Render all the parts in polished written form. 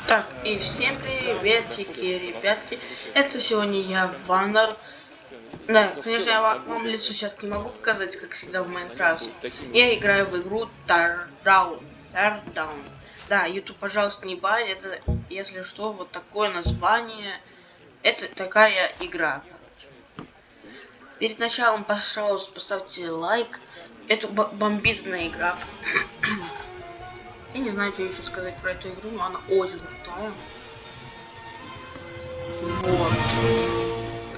Так, и всем приветики, ребятки. Это сегодня я, Ваннер. Да, конечно, я вам лицо сейчас не могу показать, как всегда в Майнкрафте. Я играю в игру Teardown. Да, YouTube, пожалуйста, не бань. Это, если что, вот такое название. Это такая игра, короче. Перед началом, пожалуйста, поставьте лайк. Это бомбизная игра. Я не знаю, что еще сказать про эту игру, но она очень крутая. Вот.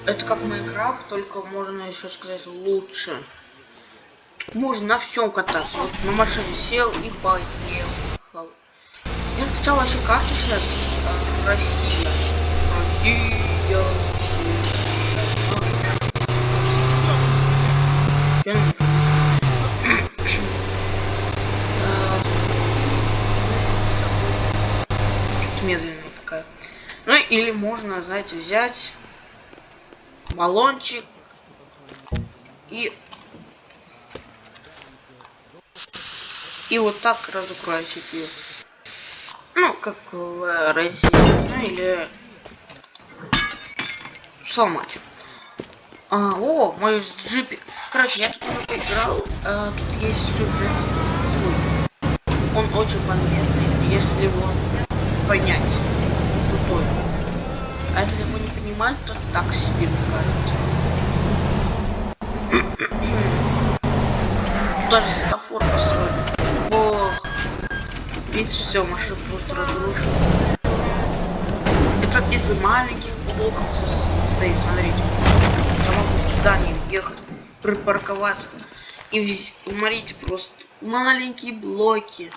Это как Майнкрафт, только можно еще сказать лучше. Тут можно на всем кататься. Вот на машине сел и поехал. Я скачал вообще карту сейчас. Россия. Россия. Медленная такая. Ну или можно, знаете, взять баллончик и вот так разукрасить ее. Ну, как в России, ну или сломать. О, мой джипик. Короче, я тут уже поиграл. Тут есть сюжет. Он очень полезный, если его понять. Крутой. А если его не понимать, то так себе, мне кажется. Тут даже светофор построен. Ох. Видите, все, машина просто разрушена. Это из маленьких блоков состоит, смотрите. Я могу в здание въехать, припарковаться. И смотрите, просто маленькие блоки.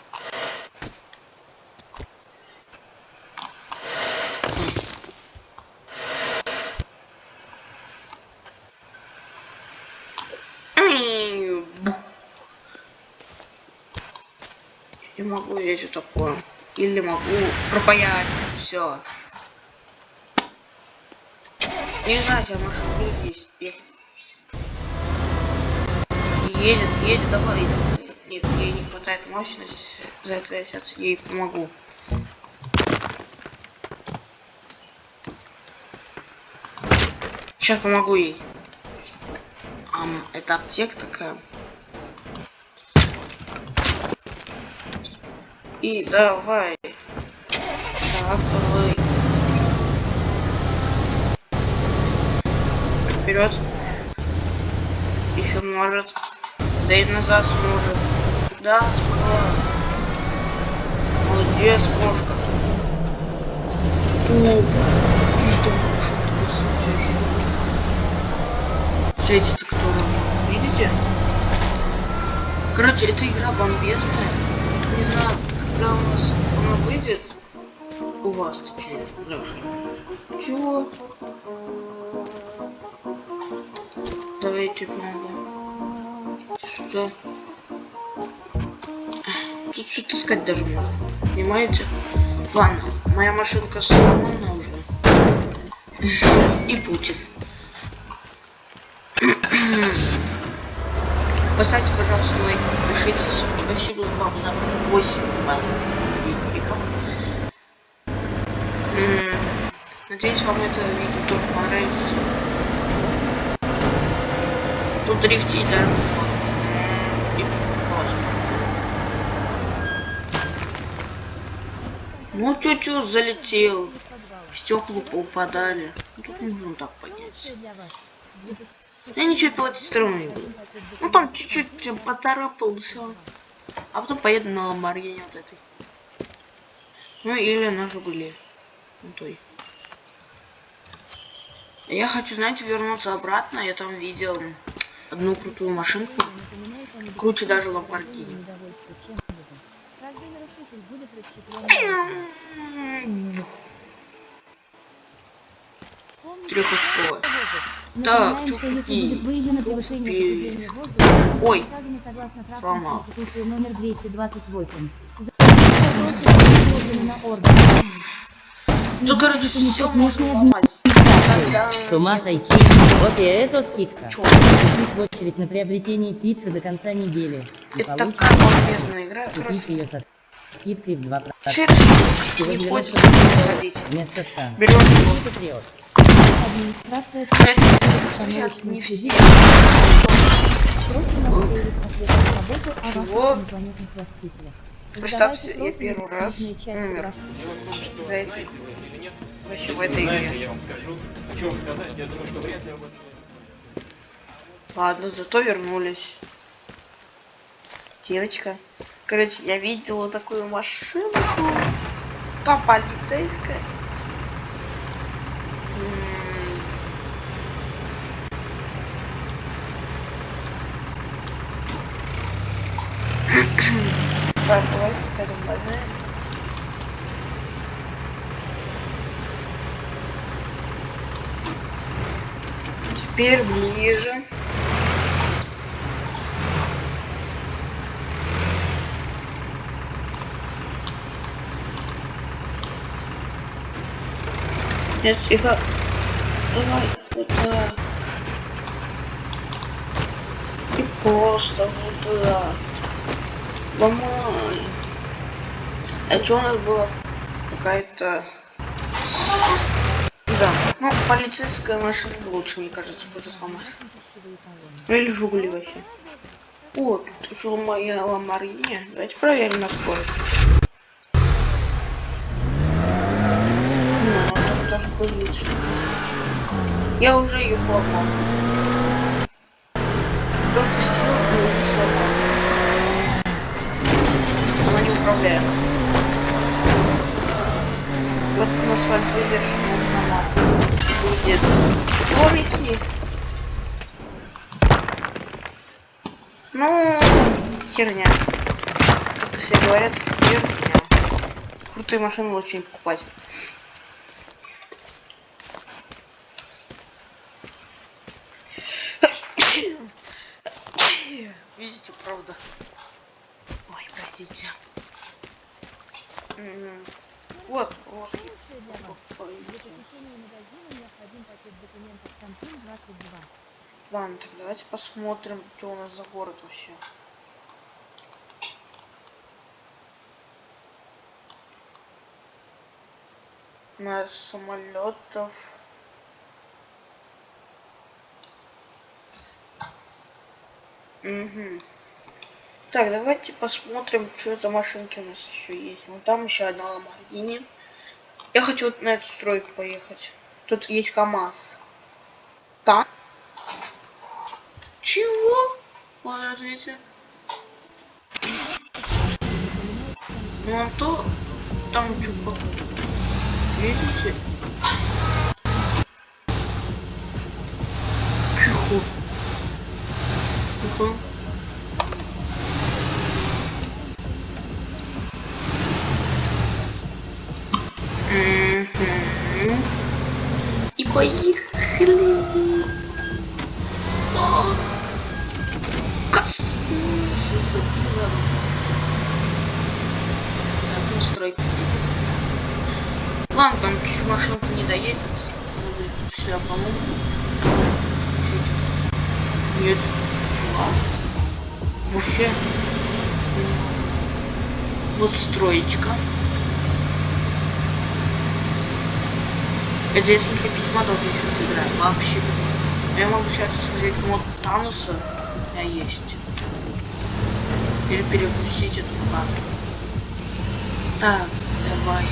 Я могу здесь вот такое. Или могу пропаять все. Не знаю, я машина будет здесь. Едет, давай. Нет, ей не хватает мощности. За это я сейчас ей помогу. Сейчас помогу ей. Это аптека такая. И давай. Так, давай. Вперед. Еще может. Да и назад сможет. Да, смогла. Молодец, кошка. О, чисто светится, который. Видите? Короче, эта игра бомбезная. Не знаю, когда у нас она выйдет. У вас, точнее, Леша. Чего? Давайте помогу. Сюда. Тут что-то искать даже можно. Понимаете? Ладно, моя машинка сломана уже. И Путин. Поставьте, пожалуйста, лайк, подпишитесь. Спасибо вам за 8 лайков. Надеюсь, вам это видео тоже понравится. Тут дрифтить, да? Ну, чуть-чуть залетел. Стекла поупадали. Тут нужно так поднять. Я ничего пилотить сторону не буду. Ну там чуть-чуть поцарапал, все. А потом поеду на Ламборгини вот этой. Ну или на Жигули. Ну той. Я хочу, знаете, вернуться обратно. Я там видел одну крутую машинку. Круче даже Ламборгини. Трехочковая. Так, ой, сломал. Номер 228. Ну, короче, все можно ломать. С ума сойти. Вот и это скидка. Запишись в очередь на приобретение пиццы до конца недели. Это такая бомбезная игра. Купите ее со... Скидкой в 2%. Через Всего не 90 хочется рублей ходить. вместо 100. Берешь его. Это вперед. Администрация Это что сейчас не все. просит настроить ответственную работу о Чего? ваших инопланетных властителях. Представьте, Задавайте я первый просьбы раз личные части умер ваших- за эти вообще в Если этой знаете, игре. я вам скажу. Хочу вам сказать, я думаю, что вряд ли об этом. Ладно, зато вернулись. Девочка. Короче, я видела такую машинку. Там полицейская. Так, давай хотя бы поймаем. Теперь ближе. Нет, тихо. Давай вот так. И просто вот так. Ломай. А что у нас было? Какая-то... Да, ну, полицейская машина лучше, мне кажется, будет сломать. Ну или Жигули вообще. О, тут еще моя Ламборгини. Давайте проверим на скорость. Ну, там тоже будет что-то. Я уже ее поломал. Только сегодня уже сломал. Она не управляет. Вот на асфальт выйдешь, можно будет дворики. Ну, херня. Как все говорят, херня. Крутые машины лучше не покупать. Видите, правда. Ой, простите. Вот, ложки. Ладно, так давайте посмотрим, что у нас за город вообще. На самолетов. Угу. Так, давайте посмотрим, что за машинки у нас еще есть. Вон там еще одна Ламборгини. Я хочу вот на эту стройку поехать. Тут есть КамАЗ. Так. Чего? Подождите. Ну а то там что-то. Видите? Фиху. Ну-ка. И поехали. Стройка. Ладно, там чуть машинка не доедет. Все, по-моему. Нет. Вообще. Вот строечка. Это если что, письма только не играю. Вообще. Я могу сейчас взять мод Тануса. У меня есть. Или перепустить эту карту. Так, давай.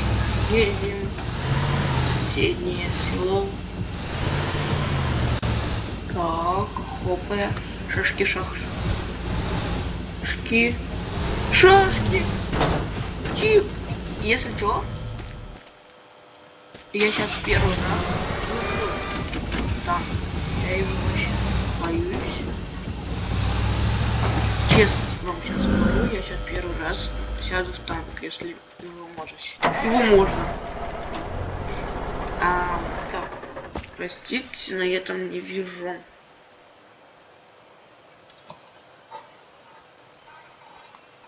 Едем в соседнее село. Так, хопля. Шашки, шашки. Шашки. Тип. Если что, я сейчас первый раз. Так, я его вообще боюсь. Честно вам сейчас говорю, я сейчас первый раз сяду в танк, если его можно. Его можно. Так, простите, но я там не вижу.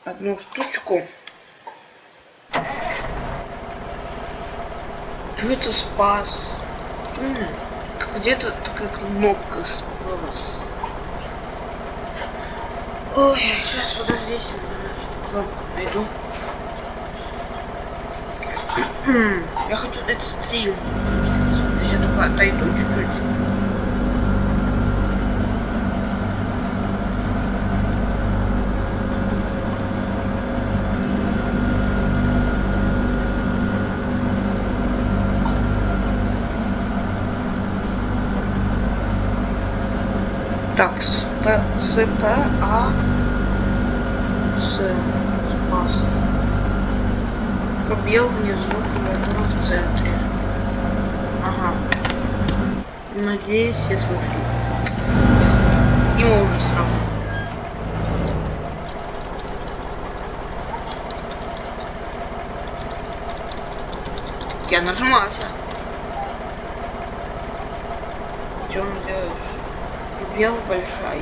Одну штучку. Что это спас? Где-то такая кнопка спас. Ой, сейчас подождите, кнопку найду. Я хочу это стрельнуть. Я только отойду чуть-чуть. Так, СПА спас. Пробел внизу, клавиатура в центре. Ага. Надеюсь, все слышали. Ему уже сразу. Я нажимаю сейчас. Что он делает? Пробел большая.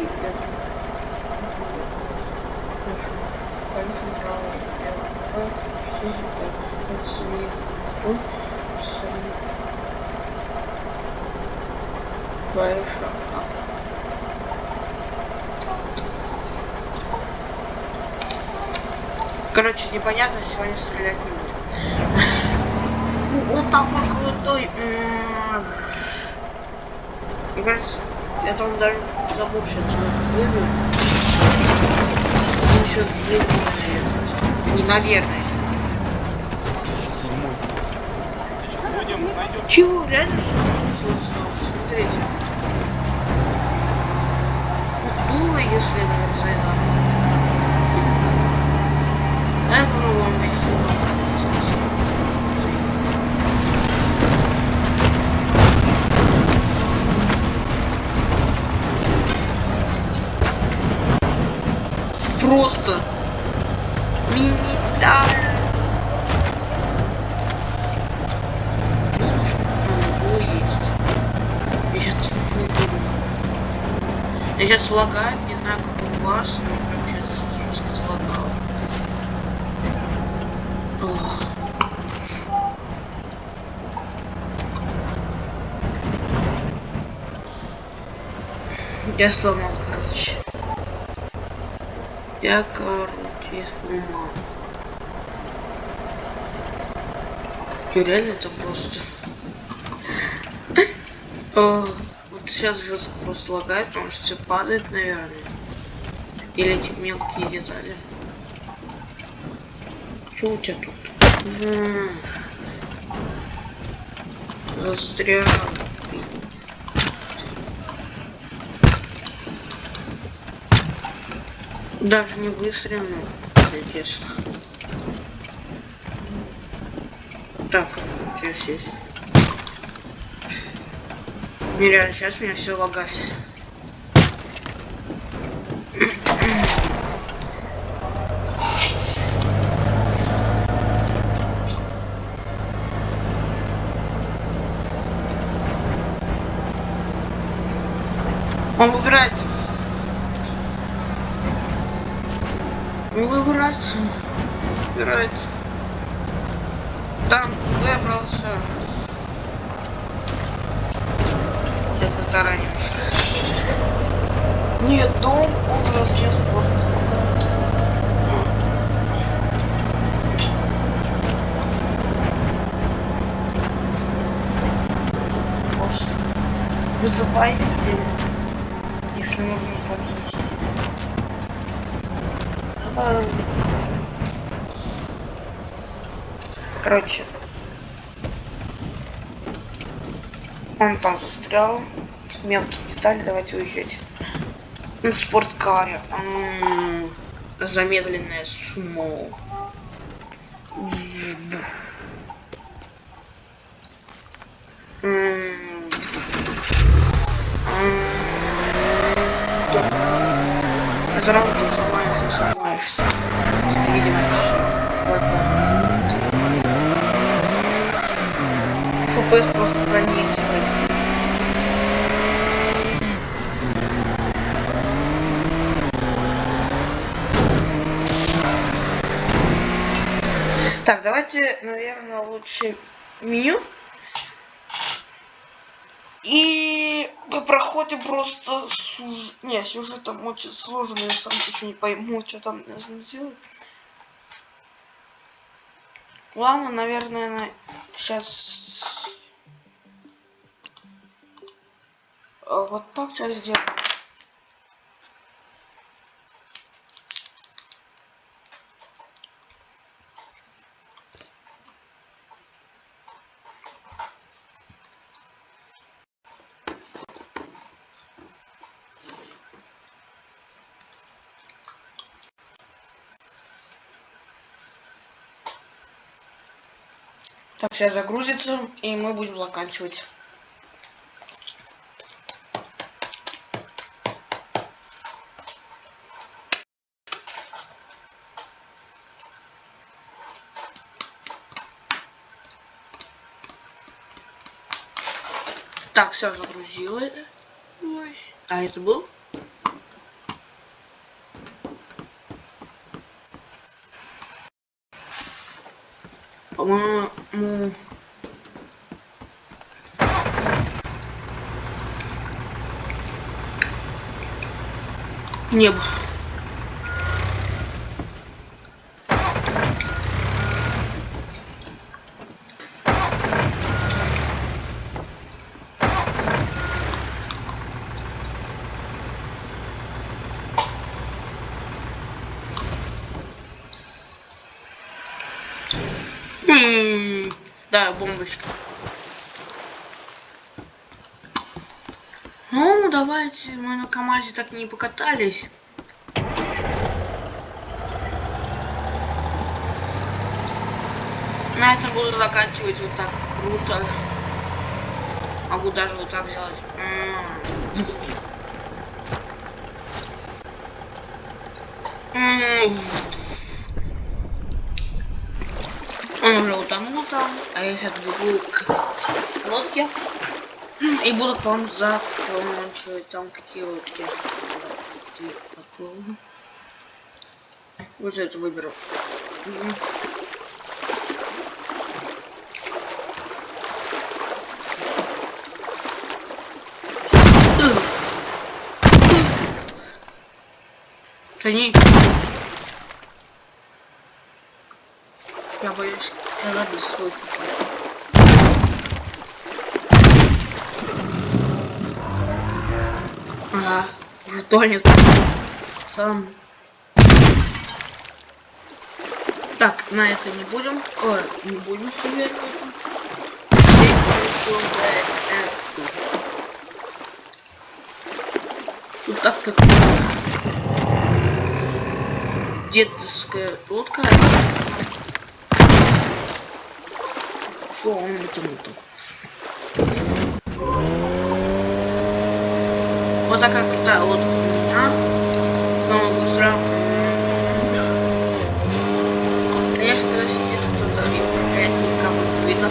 Большая. Короче, непонятно, сегодня стрелять не буду. Он такой крутой. Мне кажется, это он даже забыл, что это выбил. Он еще жив, наверное. Не наверное. Будем, найдем. Чего? Реально что? Смотрите. Было, если не зайдем. Я попробую вместе. Просто мини-тайм. Ну, что есть. Я сейчас выйду. Я сейчас лагает, не знаю, как у вас, но прям сейчас жестко залагал. Я сломал, короче. Я, короче, сломал. Реально это просто. Вот сейчас жестко просто лагает, потому что все падает, наверное. Или эти мелкие детали. Что у тебя тут? Застрял. Даже не выстрелил, если честно. Так, сейчас есть. Нереально, сейчас меня все лагает. Он выбирает. Выбирается. Выбирается. Там выбрался. Сейчас потаранимся. Нет, дом, он разнес просто. Вызывайте, если нужно подснести. Короче, он там застрял. Мелкие детали, давайте уезжать. На спорткаре. Замедленное сумо. Сразу тут сломаешься. Тут едем. ФПС просто пронесывает. Так, давайте, наверное, лучше меню. И мы проходим просто... Не, сюжет там очень сложный, я сам еще не пойму, что там нужно сделать. Ладно, наверное, сейчас вот так сейчас сделаем. Так, сейчас загрузится, и мы будем заканчивать. Так, все загрузилось. А это был? По-моему... Небо. Да, бомбочка. Ну, давайте, мы на КамАЗе так не покатались. На этом буду заканчивать вот так круто. Могу даже вот так сделать. Он уже утонул там, а я сейчас бегу к лодке и буду к вам заканчивать там какие лодки. Вот это выберу. Тони. Я боюсь корабль свой. Ага, уже тонет. Сам. Так, на это не будем. Ой, не будем себе это. Вот так такое. Детская лодка. Все, он вытянут. Вот такая крутая лодка у меня. Самая быстрая. Конечно, когда сидит кто-то и управляет, никому не видно.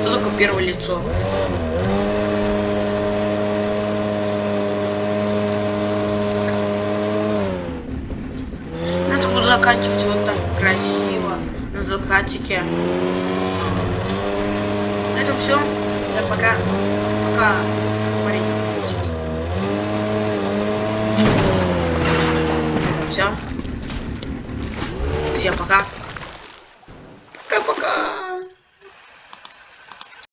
Только первое лицо. Заканчивать вот так красиво на закатике. На этом все. Я пока парень. Все. Всем пока.